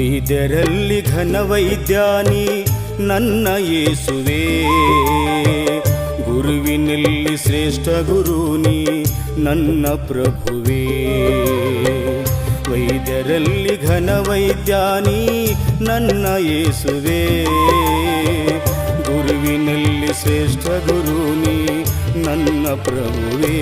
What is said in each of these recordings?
ವೈದ್ಯರಲ್ಲಿ ಘನವೈದ್ಯಾನಿ ನನ್ನ ಯೇಸುವೇ, ಗುರುವಿನಲ್ಲಿ ಶ್ರೇಷ್ಠ ಗುರುನಿ ನನ್ನ ಪ್ರಭುವೇ. ವೈದ್ಯರಲ್ಲಿ ಘನವೈದ್ಯಾನಿ ನನ್ನ ಯೇಸುವೇ, ಗುರುವಿನಲ್ಲಿ ಶ್ರೇಷ್ಠ ಗುರುನಿ ನನ್ನ ಪ್ರಭುವೇ.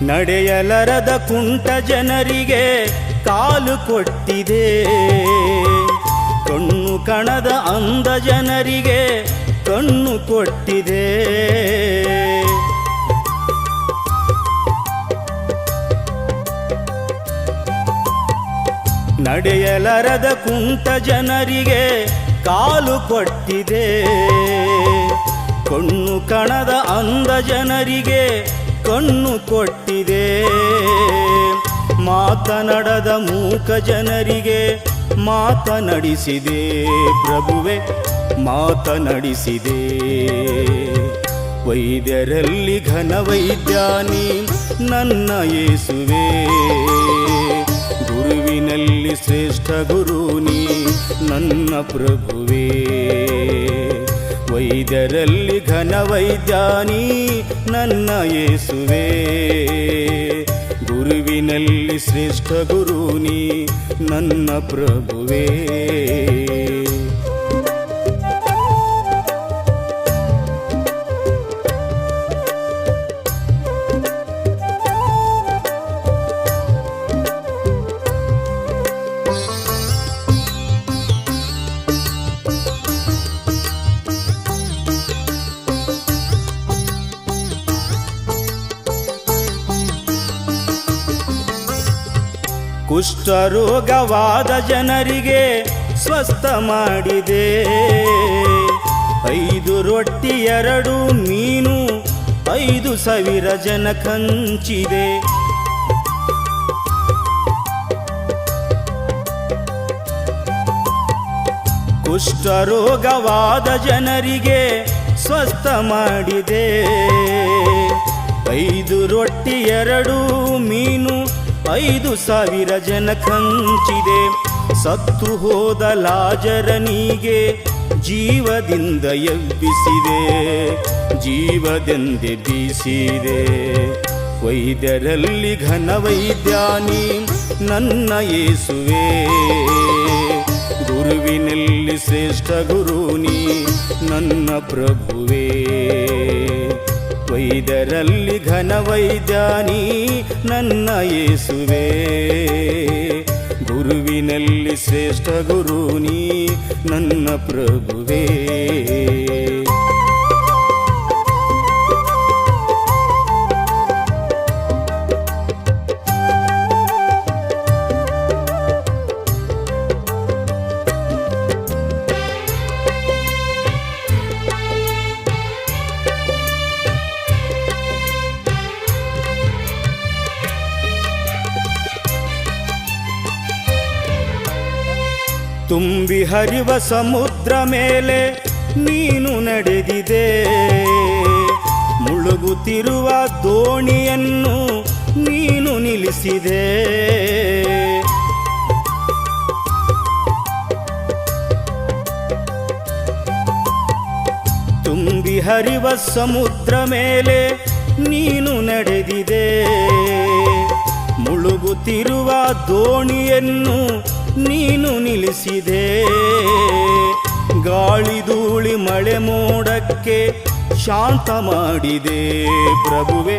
ನಡೆಯಲರದ ಕುಂಟ ಜನರಿಗೆ ಕಾಲು ಕೊಟ್ಟಿದೆ, ಕಣ್ಣು ಕಣದ ಅಂಧ ಜನರಿಗೆ ಕಣ್ಣು ಕೊಟ್ಟಿದೆ. ನಡೆಯಲರದ ಕುಂಟ ಜನರಿಗೆ ಕಾಲು ಕೊಟ್ಟಿದೆ, ಕಣ್ಣು ಕಣದ ಅಂಧ ಜನರಿಗೆ ಕಣ್ಣು ಕೊಟ್ಟಿದೆ. ಮಾತನಾಡದ ಮೂಕ ಜನರಿಗೆ ಮಾತನಾಡಿಸಿದೆ ಪ್ರಭುವೆ, ಮಾತನಾಡಿಸಿದೆ. ವೈದ್ಯರಲ್ಲಿ ಘನವೈದ್ಯಾನಿ ನನ್ನ ಯೇಸುವೇ, ಗುರುವಿನಲ್ಲಿ ಶ್ರೇಷ್ಠ ಗುರುನಿ ನನ್ನ ಪ್ರಭುವೇ. ವೈದ್ಯರಲ್ಲಿ ಘನವೈದ್ಯಾನಿ ನನ್ನ ಯೇಸುವೇ, ಗುರುವಿನಲ್ಲಿ ಶ್ರೇಷ್ಠ ಗುರುನಿ ನನ್ನ ಪ್ರಭುವೇ. ಕುಷ್ಠರೋಗವಾದ ಜನರಿಗೆ ಸ್ವಸ್ಥ ಮಾಡಿದೆ, 5 ರೊಟ್ಟಿ 2 ಮೀನು 5,000 ಜನ ಹಂಚಿದೆ. ಕುಷ್ಠರೋಗವಾದ ಜನರಿಗೆ ಸ್ವಸ್ಥ ಮಾಡಿದೆ, 5 ರೊಟ್ಟಿ 2 ಮೀನು 5,000 ಜನ ಹಂಚಿದೆ. ಸತ್ತು ಹೋದ ಲಾಜರನಿಗೆ ಜೀವದಿಂದ ಎಬ್ಬಿಸಿದೆ, ಜೀವದೆಂದೆ ಬೀಸಿದೆ. ವೈದ್ಯರಲ್ಲಿ ಘನವೈದ್ಯಾನಿ ನನ್ನ ಯೇಸುವೇ, ಗುರುವಿನಲ್ಲಿ ಶ್ರೇಷ್ಠ ಗುರುನಿ ನನ್ನ ಪ್ರಭುವೇ. ವೈದ್ಯರಲ್ಲಿ ಘನವೈದ್ಯಾನಿ ನನ್ನ ಯೇಸುವೇ, ಗುರುವಿನಲ್ಲಿ ಶ್ರೇಷ್ಠ ಗುರುನಿ ನನ್ನ ಪ್ರಭುವೇ. ತುಂಬಿ ಹರಿವ ಸಮುದ್ರ ಮೇಲೆ ನೀನು ನಡೆದಿದೆ, ಮುಳುಗುತ್ತಿರುವ ದೋಣಿಯನ್ನು ನೀನು ನಿಲ್ಲಿಸಿದೆ. ತುಂಬಿ ಹರಿವ ಸಮುದ್ರ ಮೇಲೆ ನೀನು ನಡೆದಿದೆ, ಮುಳುಗುತ್ತಿರುವ ದೋಣಿಯನ್ನು ನೀನು ನಿಲ್ಲಿಸಿದೆ. ಗಾಳಿ ಧೂಳಿ ಮಳೆ ಮೋಡಕ್ಕೆ ಶಾಂತ ಮಾಡಿದೆ ಪ್ರಭುವೆ,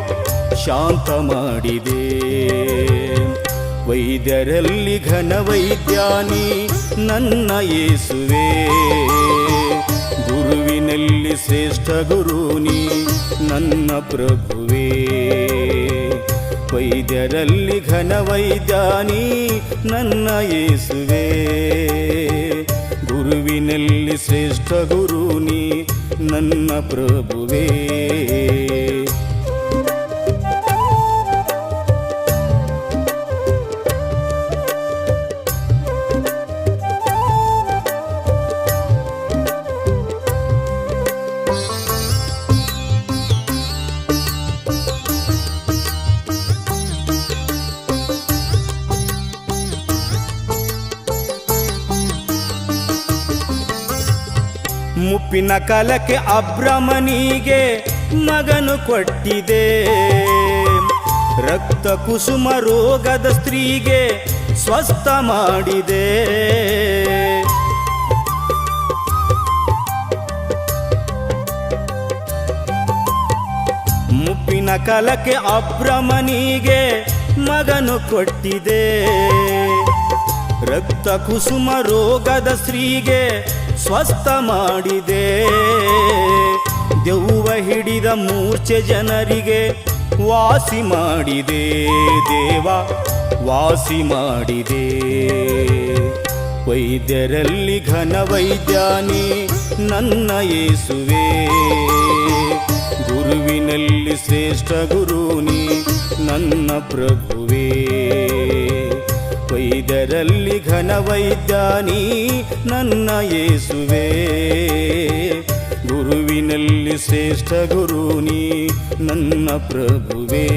ಶಾಂತ ಮಾಡಿದೆ. ವೈದ್ಯರಲ್ಲಿ ಘನವೈದ್ಯಾನಿ ನನ್ನ ಯೇಸುವೇ, ಗುರುವಿನಲ್ಲಿ ಶ್ರೇಷ್ಠ ಗುರುನಿ ನನ್ನ ಪ್ರಭುವೇ. ವೈದ್ಯರಲ್ಲಿ ಘನವೈದ್ಯಾನಿ ನನ್ನ ಯೇಸುವೇ, ಗುರು ಗುರುವಿನಲ್ಲಿ ಶ್ರೇಷ್ಠ ಗುರು ನೀ ನನ್ನ ಪ್ರಭುವೇ. ಮುಪ್ಪಿನ ಕಾಲಕ್ಕೆ ಅಬ್ರಮನಿಗೆ ಮಗನು ಕೊಟ್ಟಿದೆ, ರಕ್ತ ಕುಸುಮ ರೋಗದ ಸ್ತ್ರೀಗೆ ಸ್ವಸ್ಥ ಮಾಡಿದೆ. ಮುಪ್ಪಿನ ಕಾಲಕ್ಕೆ ಅಬ್ರಮನಿಗೆ ಮಗನು ಕೊಟ್ಟಿದೆ, ರಕ್ತ ಕುಸುಮ ರೋಗದ ಸ್ತ್ರೀಗೆ ಸ್ವಸ್ಥ ಮಾಡಿದೆ. ದೆವ್ವ ಹಿಡಿದ ಮೂರ್ಛೆ ಜನರಿಗೆ ವಾಸಿ ಮಾಡಿದೆ, ದೇವ ವಾಸಿ ಮಾಡಿದೆ. ವೈದ್ಯರಲ್ಲಿ ಘನ ವೈದ್ಯಾನಿ ನನ್ನ ಯೇಸುವೆ, ಗುರುವಿನಲ್ಲಿ ಶ್ರೇಷ್ಠ ಗುರು ನೀ ನನ್ನ ಪ್ರಭುವೇ. ವೈದ್ಯರಲ್ಲಿ ಘನ ವೈದ್ಯಾನಿ ನನ್ನ ಯೇಸುವೆ, ಗುರುವಿನಲ್ಲಿ ಶ್ರೇಷ್ಠ ಗುರು ನೀ ನನ್ನ ಪ್ರಭುವೇ.